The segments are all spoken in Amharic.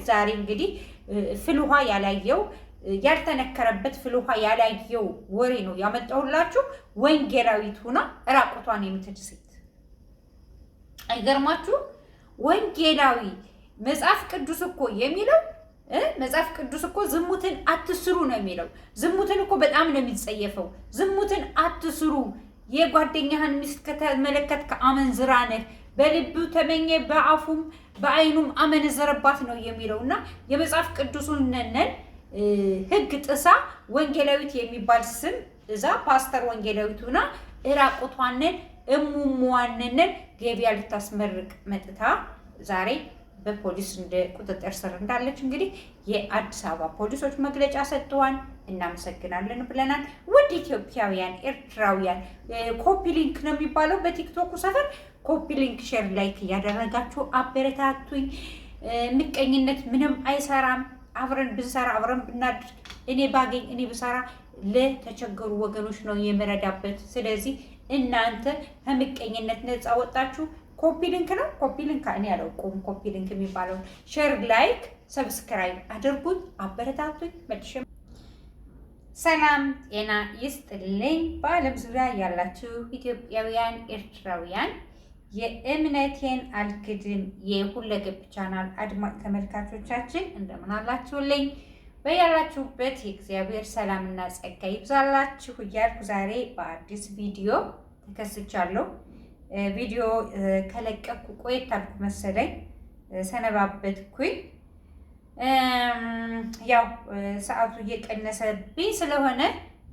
ዛሬ እንግዲህ ፍልውሃ ያላየው ያልተነከረበት ፍልውሃ ያላየው ወሬ ነው ያመጣሁላችሁ። ወንጌላዊት ሆና ራቁቷን የምትሄድ ሴት አይገርማችሁ? ወንጌላዊ መጽሐፍ ቅዱስ እኮ የሚለው መጽሐፍ ቅዱስ እኮ ዝሙትን አትስሩ ነው የሚለው። ዝሙትን እኮ በጣም ነው የሚጸየፈው። ዝሙትን አትስሩ፣ የጓደኛህን ሚስት ከተመለከትክ አመንዝራ ነህ፣ በልቡ ተመኘ በአፉም በአይኑም አመነዘረባት ነው የሚለው እና የመጽሐፍ ቅዱሱን ሕግ ጥሳ ወንጌላዊት የሚባል ስም እዛ ፓስተር ወንጌላዊት ሆና እራቁቷንን እሙሙዋንን ገቢያ ልታስመርቅ መጥታ ዛሬ በፖሊስ እንደ ቁጥጥር ስር እንዳለች እንግዲህ የአዲስ አበባ ፖሊሶች መግለጫ ሰጥተዋል። እናመሰግናለን ብለናል። ውድ ኢትዮጵያውያን ኤርትራውያን፣ ኮፒ ሊንክ ነው የሚባለው በቲክቶኩ ሰፈር ኮፒ ሊንክ፣ ሼር፣ ላይክ እያደረጋችሁ አበረታቱኝ። ምቀኝነት ምንም አይሰራም። አብረን ብንሰራ አብረን ብናድር፣ እኔ ባገኝ እኔ ብሰራ ለተቸገሩ ወገኖች ነው የምረዳበት። ስለዚህ እናንተ ከምቀኝነት ነፃ ወጣችሁ ኮፒ ሊንክ ነው ኮፒ ሊንክ እኔ አላውቀውም። ኮፒ ሊንክ የሚባለው ሼር፣ ላይክ፣ ሰብስክራይብ አድርጉኝ፣ አበረታቱኝ። መልሼ ሰላም ጤና ይስጥልኝ። በዓለም ዙሪያ ያላችሁ ኢትዮጵያውያን ኤርትራውያን የእምነቴን አልክድም የሁለገብ ቻናል አድማጭ ተመልካቾቻችን እንደምን አላችሁልኝ? በያላችሁበት የእግዚአብሔር ሰላምና ጸጋ ይብዛላችሁ እያልኩ ዛሬ በአዲስ ቪዲዮ ተከስቻለሁ። ቪዲዮ ከለቀኩ ቆየት አልኩ መሰለኝ፣ ሰነባበትኩኝ። ያው ሰዓቱ እየቀነሰብኝ ስለሆነ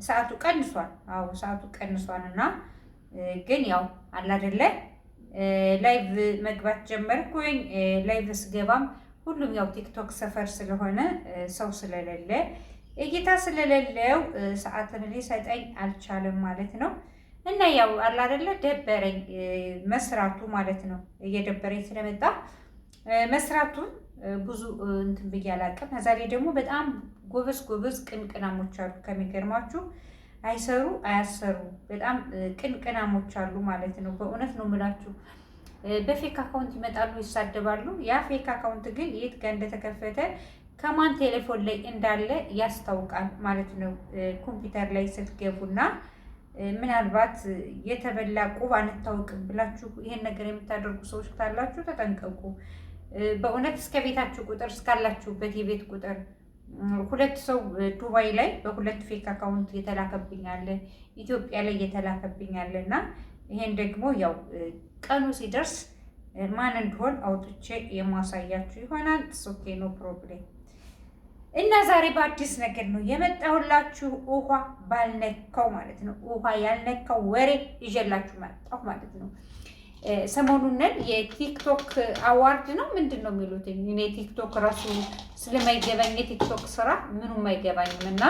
ሰዓቱ ቀንሷል። አዎ ሰዓቱ ቀንሷል እና ግን ያው አለ አይደለ ላይቭ መግባት ጀመርኩኝ። ላይቭ ስገባም ሁሉም ያው ቲክቶክ ሰፈር ስለሆነ ሰው ስለሌለ እይታ ስለሌለው ሰዓትን ሊሰጠኝ አልቻለም ማለት ነው። እና ያው አለ አይደለ ደበረኝ መስራቱ ማለት ነው። እየደበረኝ ስለመጣ መስራቱን ብዙ እንትን ብዬ አላውቅም። ከዛ ላይ ደግሞ በጣም ጎበዝ ቅንቅናሞች አሉ። ከሚገርማችሁ አይሰሩ አያሰሩ በጣም ቅንቅናሞች አሉ ማለት ነው። በእውነት ነው የምላችሁ። በፌክ አካውንት ይመጣሉ፣ ይሳደባሉ። ያ ፌክ አካውንት ግን የት ጋር እንደተከፈተ ከማን ቴሌፎን ላይ እንዳለ ያስታውቃል ማለት ነው። ኮምፒውተር ላይ ስትገቡና ምናልባት የተበላ ቁብ አንታወቅም ብላችሁ ይሄን ነገር የምታደርጉ ሰዎች ካላችሁ ተጠንቀቁ። በእውነት እስከ ቤታችሁ ቁጥር እስካላችሁበት የቤት ቁጥር ሁለት ሰው ዱባይ ላይ በሁለት ፌክ አካውንት የተላከብኛል፣ ኢትዮጵያ ላይ የተላከብኛል እና ይሄን ደግሞ ያው ቀኑ ሲደርስ ማን እንደሆን አውጥቼ የማሳያችሁ ይሆናል። ኦኬ ኖ ፕሮብሌም። እና ዛሬ በአዲስ ነገር ነው የመጣሁላችሁ። ውሃ ባልነካው ማለት ነው፣ ውሃ ያልነካው ወሬ ይዤላችሁ መጣሁ ማለት ነው። ሰሞኑን የቲክቶክ አዋርድ ነው ምንድን ነው የሚሉት? እኔ ቲክቶክ ራሱ ስለማይገባኝ የቲክቶክ ስራ ምኑም አይገባኝም። እና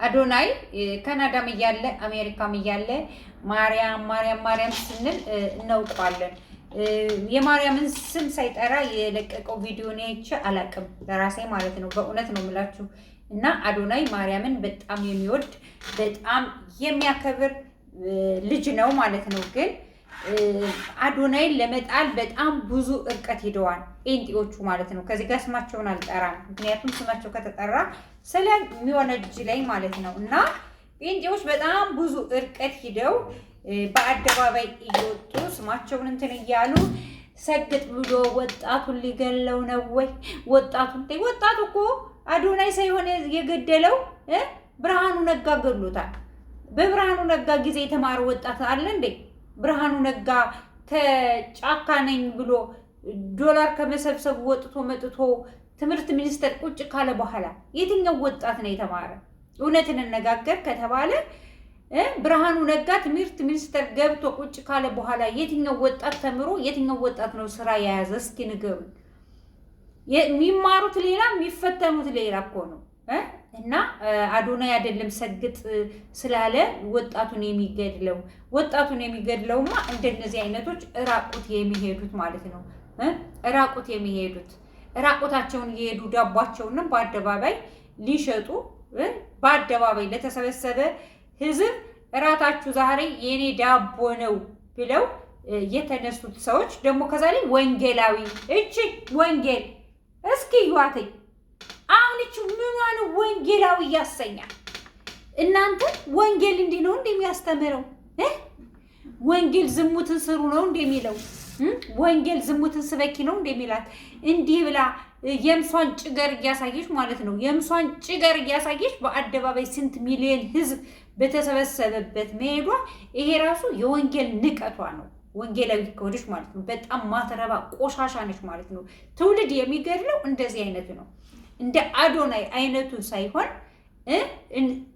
አዶናይ ካናዳም እያለ አሜሪካም እያለ ማርያም ስንል እናውቀዋለን። የማርያምን ስም ሳይጠራ የለቀቀው ቪዲዮ ነው አይቼ አላቅም ለራሴ ማለት ነው። በእውነት ነው የምላችሁ። እና አዶናይ ማርያምን በጣም የሚወድ በጣም የሚያከብር ልጅ ነው ማለት ነው። ግን አዶናይን ለመጣል በጣም ብዙ እርቀት ሄደዋል ጴንጤዎቹ ማለት ነው። ከዚህ ጋር ስማቸውን አልጠራም፣ ምክንያቱም ስማቸው ከተጠራ ስለሚወነጅ ላይ ማለት ነው። እና ጴንጤዎች በጣም ብዙ እርቀት ሂደው በአደባባይ እየወጡ ስማቸውን እንትን እያሉ ሰግጥ ብሎ ወጣቱን ሊገለው ነው ወይ? ወጣቱ እኮ አዶናይ ሳይሆን የገደለው ብርሃኑ ነጋ ገሎታል። በብርሃኑ ነጋ ጊዜ የተማረ ወጣት አለ እንዴ? ብርሃኑ ነጋ ከጫካ ነኝ ብሎ ዶላር ከመሰብሰብ ወጥቶ መጥቶ ትምህርት ሚኒስቴር ቁጭ ካለ በኋላ የትኛው ወጣት ነው የተማረ? እውነትን እንነጋገር ከተባለ ብርሃኑ ነጋ ትምህርት ሚኒስቴር ገብቶ ቁጭ ካለ በኋላ የትኛው ወጣት ተምሮ የትኛው ወጣት ነው ስራ የያዘ? እስኪ ንገሩኝ። የሚማሩት ሌላ የሚፈተኑት ሌላ እኮ ነው። እና አዶናይ አይደለም ሰግጥ ስላለ ወጣቱን የሚገድለውማ እንደነዚህ አይነቶች ራቁት የሚሄዱት ማለት ነው። ራቁት የሚሄዱት ራቁታቸውን እየሄዱ ዳቧቸውን በአደባባይ ሊሸጡ በአደባባይ ለተሰበሰበ ህዝብ እራታችሁ ዛሬ የኔ ዳቦ ነው ብለው የተነሱት ሰዎች ደግሞ ከዛ ላይ ወንጌላዊ እቺ ወንጌል እስኪ ይዋተኝ አሁን እቺ ምኗን ወንጌላዊ ያሰኛል? እናንተ ወንጌል እንዲህ ነው እንደሚያስተምረው ወንጌል ዝሙትን ስሩ ነው እንደሚለው ወንጌል ዝሙትን ስበኪ ነው እንደሚላት እንዲህ ብላ የምሷን ጭገር እያሳየች ማለት ነው። የምሷን ጭገር እያሳየች በአደባባይ ስንት ሚሊዮን ህዝብ በተሰበሰበበት መሄዷ ይሄ ራሱ የወንጌል ንቀቷ ነው። ወንጌላዊ ከሆነች ማለት ነው በጣም ማትረባ ቆሻሻ ነች ማለት ነው። ትውልድ የሚገድለው እንደዚህ አይነቱ ነው። እንደ አዶናይ አይነቱ ሳይሆን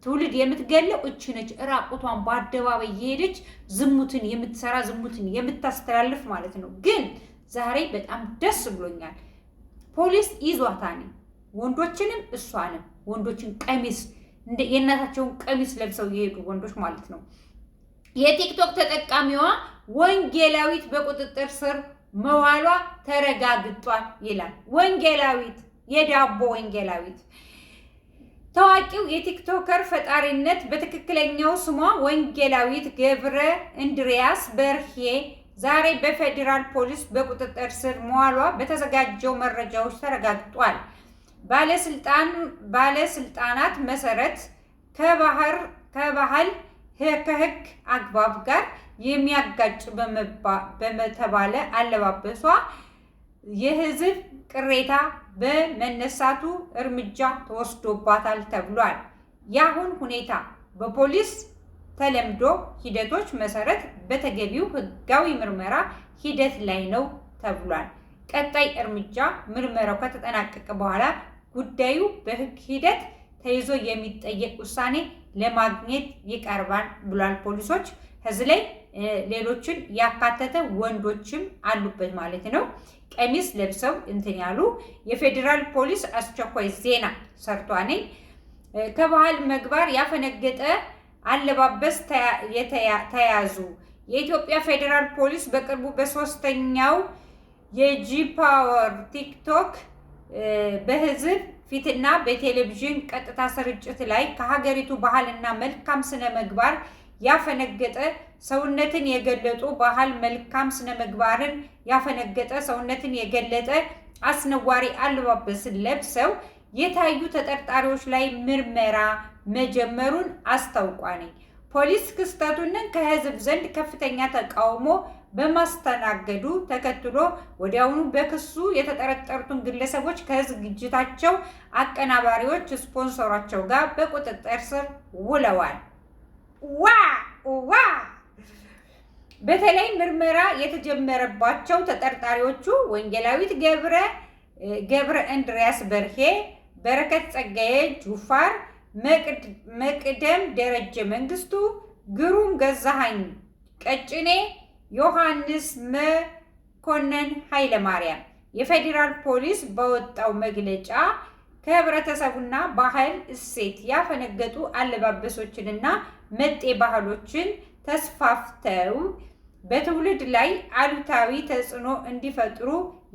ትውልድ የምትገለው እቺ ነች። ራቁቷን በአደባባይ የሄደች ዝሙትን የምትሰራ ዝሙትን የምታስተላልፍ ማለት ነው። ግን ዛሬ በጣም ደስ ብሎኛል። ፖሊስ ይዟታል። ወንዶችንም እሷንም ወንዶችን ቀሚስ የእናታቸውን ቀሚስ ለብሰው የሄዱ ወንዶች ማለት ነው። የቲክቶክ ተጠቃሚዋ ወንጌላዊት በቁጥጥር ስር መዋሏ ተረጋግጧል ይላል። ወንጌላዊት የዳቦ ወንጌላዊት ታዋቂው የቲክቶከር ፈጣሪነት በትክክለኛው ስሟ ወንጌላዊት ገብረ እንድሪያስ በርሄ ዛሬ በፌዴራል ፖሊስ በቁጥጥር ስር መዋሏ በተዘጋጀው መረጃዎች ተረጋግጧል። ባለስልጣናት መሰረት ከባህል ከህግ አግባብ ጋር የሚያጋጭ በተባለ አለባበሷ የህዝብ ቅሬታ በመነሳቱ እርምጃ ተወስዶባታል ተብሏል። የአሁን ሁኔታ በፖሊስ ተለምዶ ሂደቶች መሰረት በተገቢው ህጋዊ ምርመራ ሂደት ላይ ነው ተብሏል። ቀጣይ እርምጃ ምርመራው ከተጠናቀቀ በኋላ ጉዳዩ በህግ ሂደት ተይዞ የሚጠየቅ ውሳኔ ለማግኘት ይቀርባል ብሏል። ፖሊሶች ከዚህ ላይ ሌሎችን ያካተተ ወንዶችም አሉበት ማለት ነው። ቀሚስ ለብሰው እንትን ያሉ የፌዴራል ፖሊስ አስቸኳይ ዜና ሰርቷኔ ከባህል መግባር ያፈነገጠ አለባበስ ተያዙ። የኢትዮጵያ ፌዴራል ፖሊስ በቅርቡ በሶስተኛው የጂ ፓወር ቲክቶክ በህዝብ ፊትና በቴሌቪዥን ቀጥታ ስርጭት ላይ ከሀገሪቱ ባህልና መልካም ስነ ምግባር ያፈነገጠ ሰውነትን የገለጡ ባህል መልካም ስነ ምግባርን ያፈነገጠ ሰውነትን የገለጠ አስነዋሪ አለባበስን ለብሰው የታዩ ተጠርጣሪዎች ላይ ምርመራ መጀመሩን አስታውቋል። ፖሊስ ክስተቱን ከህዝብ ዘንድ ከፍተኛ ተቃውሞ በማስተናገዱ ተከትሎ ወዲያውኑ በክሱ የተጠረጠሩትን ግለሰቦች ከዝግጅታቸው አቀናባሪዎች ስፖንሰራቸው ጋር በቁጥጥር ስር ውለዋል። ዋ በተለይ ምርመራ የተጀመረባቸው ተጠርጣሪዎቹ ወንጌላዊት ገብረ እንድሪያስ በርሄ፣ በረከት ጸጋዬ ጁፋር፣ መቅደም ደረጀ መንግስቱ፣ ግሩም ገዛሃኝ ቀጭኔ፣ ዮሐንስ መኮንን ኃይለማርያም። የፌዴራል ፖሊስ በወጣው መግለጫ ከህብረተሰቡና ባህል እሴት ያፈነገጡ አለባበሶችንና መጤ ባህሎችን ተስፋፍተው በትውልድ ላይ አሉታዊ ተጽዕኖ እንዲፈጥሩ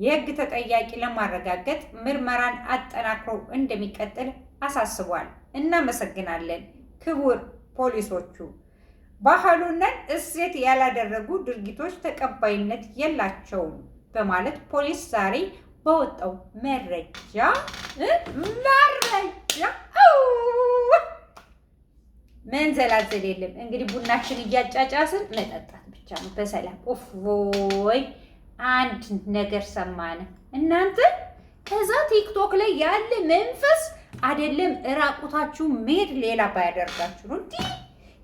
የህግ ተጠያቂ ለማረጋገጥ ምርመራን አጠናክሮ እንደሚቀጥል አሳስቧል። እናመሰግናለን ክቡር ፖሊሶቹ። ባህሉን እሴት ያላደረጉ ድርጊቶች ተቀባይነት የላቸውም በማለት ፖሊስ ዛሬ በወጣው መረጃ መንዘላዘል የለም። እንግዲህ ቡናችን እያጫጫስን መጠጣት ብቻ ነው በሰላም ወይ አንድ ነገር ሰማነ እናንተ። ከዛ ቲክቶክ ላይ ያለ መንፈስ አይደለም እራቁታችሁ መሄድ ሌላ ባያደርጋችሁ ነው።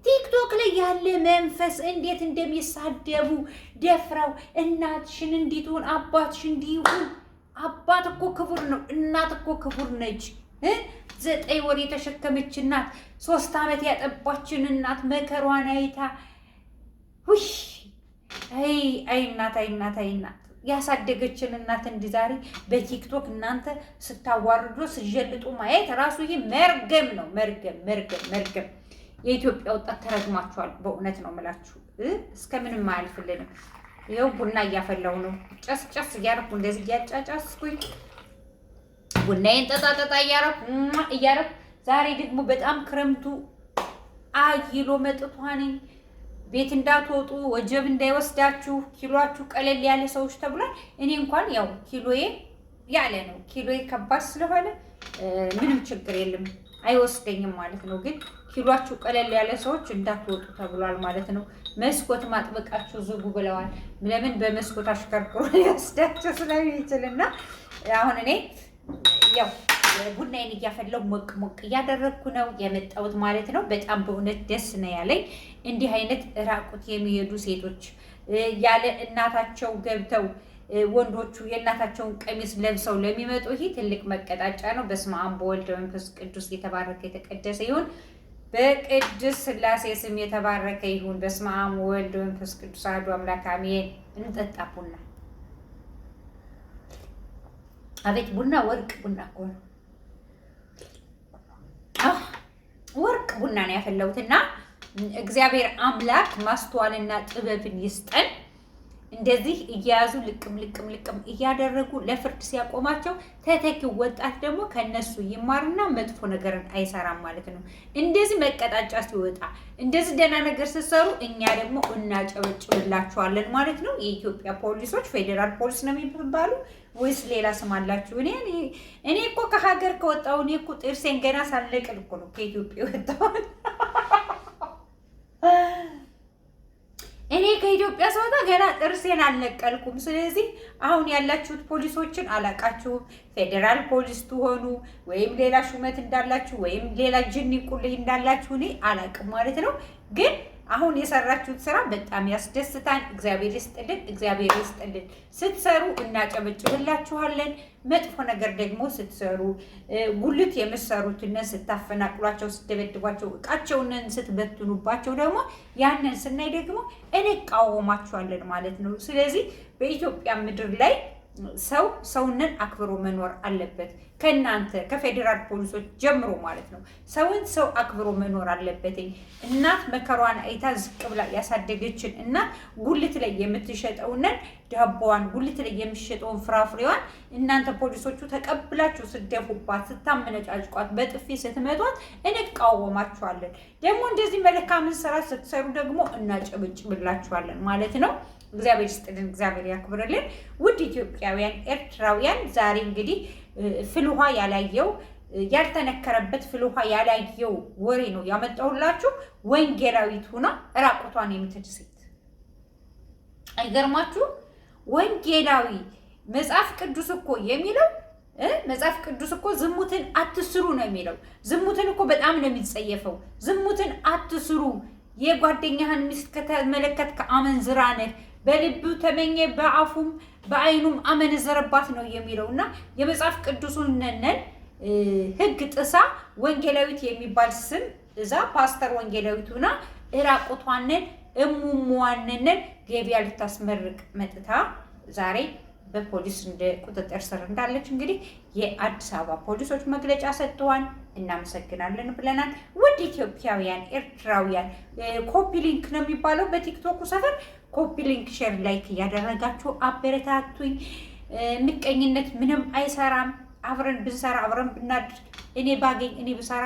ቲክቶክ ላይ ያለ መንፈስ እንዴት እንደሚሳደቡ ደፍረው እናትሽን እንዲትሆን አባትሽ እንዲሁን። አባት እኮ ክቡር ነው፣ እናት እኮ ክቡር ነች። 9 ወር የተሸከመች እናት፣ 3 ዓመት ያጠባችን እናት መከሯን አይታ አይ እናት ያሳደገችን እናት እንዲህ ዛሬ በቲክቶክ እናንተ ስታዋርዶ ስጀልጡ ማየት ራሱ ይሄ መርገም ነው። መርገም። የኢትዮጵያ ወጣት ተረግማችኋል። በእውነት ነው የምላችሁ። እስከምንም አያልፍልንም። ይኸው ቡና እያፈላሁ ነው። ጨስ እያረኩ እንደዚህ እያጫጫስኩኝ ቡናዬን ጠጣ እያረኩ ዛሬ ደግሞ በጣም ክረምቱ አይሎ መጥቷ ነኝ። ቤት እንዳትወጡ ወጀብ እንዳይወስዳችሁ ኪሎአችሁ ቀለል ያለ ሰዎች ተብሏል። እኔ እንኳን ያው ኪሎዬ ያለ ነው። ኪሎዬ ከባድ ስለሆነ ምንም ችግር የለም አይወስደኝም ማለት ነው። ግን ኪሎአችሁ ቀለል ያለ ሰዎች እንዳትወጡ ተብሏል ማለት ነው። መስኮት ማጥበቃችሁ ዝጉ ብለዋል። ለምን በመስኮት አሽከርክሮ ሊወስዳችሁ ስለሚችልና አሁን እኔ ያው ቡናዬን እያፈላሁ ሞቅ ሞቅ እያደረግኩ ነው የመጣሁት ማለት ነው። በጣም በእውነት ደስ ነው ያለኝ። እንዲህ አይነት ራቁት የሚሄዱ ሴቶች ያለ እናታቸው ገብተው ወንዶቹ የእናታቸውን ቀሚስ ለብሰው ለሚመጡ ይሄ ትልቅ መቀጣጫ ነው። በስመ አብ ወወልድ ወመንፈስ ቅዱስ የተባረከ የተቀደሰ ይሁን። በቅድስ ሥላሴ ስም የተባረከ ይሁን። በስመ አብ ወወልድ ወመንፈስ ቅዱስ አሐዱ አምላክ አሜን። እንጠጣ ቡና። አቤት ቡና ወርቅ ቡና እኮ ነው። ወርቅ ቡና ነው ያፈላሁትና እግዚአብሔር አምላክ ማስተዋልና ጥበብን ይስጠን። እንደዚህ እያያዙ ልቅም ልቅም ልቅም እያደረጉ ለፍርድ ሲያቆማቸው ተተኪው ወጣት ደግሞ ከነሱ ይማርና መጥፎ ነገርን አይሰራም ማለት ነው። እንደዚህ መቀጣጫ ሲወጣ እንደዚህ ደህና ነገር ስትሰሩ እኛ ደግሞ እናጨበጭብላችኋለን ማለት ነው። የኢትዮጵያ ፖሊሶች ፌዴራል ፖሊስ ነው የሚባሉ ወይስ ሌላ ስም አላችሁ? እኔ እኮ ከሀገር ከወጣሁ እኔ እኮ ጥርሴን ገና ሳልነቅል እኮ ነው ከኢትዮጵያ የወጣሁ። እኔ ከኢትዮጵያ ስወጣ ገና ጥርሴን አልነቀልኩም። ስለዚህ አሁን ያላችሁት ፖሊሶችን አላቃችሁም። ፌዴራል ፖሊስ ትሆኑ ወይም ሌላ ሹመት እንዳላችሁ ወይም ሌላ ጅኒ ቁልህ እንዳላችሁ እኔ አላቅም ማለት ነው። ግን አሁን የሰራችሁት ስራ በጣም ያስደስታል። እግዚአብሔር ይስጥልን፣ እግዚአብሔር ይስጥልን። ስትሰሩ እናጨበጭብላችኋለን። መጥፎ ነገር ደግሞ ስትሰሩ ጉልት የምትሰሩትን ስታፈናቅሏቸው፣ ስትደበድቧቸው፣ እቃቸውን ስትበትኑባቸው ደግሞ ያንን ስናይ ደግሞ እንቃወማችኋለን ማለት ነው። ስለዚህ በኢትዮጵያ ምድር ላይ ሰው ሰውንን አክብሮ መኖር አለበት። ከእናንተ ከፌዴራል ፖሊሶች ጀምሮ ማለት ነው። ሰውን ሰው አክብሮ መኖር አለበት። እናት መከሯን አይታ ዝቅ ብላ ያሳደገችን እናት ጉልት ላይ የምትሸጠውን ዳቦዋን፣ ጉልት ላይ የሚሸጠውን ፍራፍሬዋን እናንተ ፖሊሶቹ ተቀብላችሁ ስትደፉባት፣ ስታመነጫጭቋት፣ በጥፊ ስትመቷት እንቃወማችኋለን። ደግሞ እንደዚህ መልካምን ስራ ስትሰሩ ደግሞ እናጨበጭብላችኋለን ማለት ነው። እግዚአብሔር ይስጥልን፣ እግዚአብሔር ያክብርልን። ውድ ኢትዮጵያውያን ኤርትራውያን፣ ዛሬ እንግዲህ ፍል ውሃ ያላየው ያልተነከረበት ፍል ውሃ ያላየው ወሬ ነው ያመጣሁላችሁ። ወንጌላዊት ሆና ራቁቷን የምትሄድ ሴት አይገርማችሁ? ወንጌላዊ መጽሐፍ ቅዱስ እኮ የሚለው መጽሐፍ ቅዱስ እኮ ዝሙትን አትስሩ ነው የሚለው። ዝሙትን እኮ በጣም ነው የሚጸየፈው። ዝሙትን አትስሩ፣ የጓደኛህን ሚስት ከተመለከትክ አመንዝራ ነህ፣ በልቡ ተመኘ በአፉም በአይኑም አመነዘረባት ነው የሚለው እና የመጽሐፍ ቅዱሱን ሕግ ጥሳ ወንጌላዊት የሚባል ስም እዛ ፓስተር ወንጌላዊት ሆና እራቁቷንን እሙሟንን ገቢያ ልታስመርቅ መጥታ ዛሬ በፖሊስ እንደ ቁጥጥር ስር እንዳለች እንግዲህ የአዲስ አበባ ፖሊሶች መግለጫ ሰጥተዋል። እናመሰግናለን ብለናል። ውድ ኢትዮጵያውያን ኤርትራውያን፣ ኮፒ ሊንክ ነው የሚባለው በቲክቶክ ሰፈር ኮፒ ሊንክ፣ ሼር፣ ላይክ እያደረጋችሁ አበረታቱኝ። ምቀኝነት ምንም አይሰራም። አብረን ብንሰራ አብረን ብናድር፣ እኔ ባገኝ እኔ ብሰራ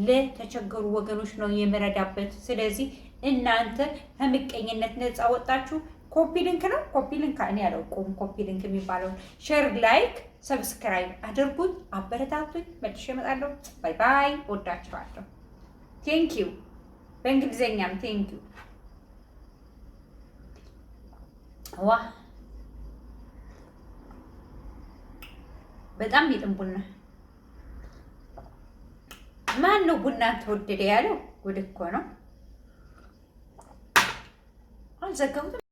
ለተቸገሩ ወገኖች ነው የምረዳበት። ስለዚህ እናንተ ከምቀኝነት ነፃ ወጣችሁ ኮፒ ሊንክ ነው። ኮፒ ሊንክ እኔ አላውቀውም። ኮፒ ሊንክ የሚባለውን ሼር፣ ላይክ፣ ሰብስክራይብ አድርጉኝ፣ አበረታቱኝ። መልሼ እመጣለሁ። ባይ ባይ። ወዳችኋለሁ። ቴንክ ዩ። በእንግሊዘኛም ቴንክ ዩ። ዋ በጣም ይጥም ቡና። ማን ነው ቡና ተወደደ ያለው? ጉድ እኮ ነው። አልዘጋሁትም።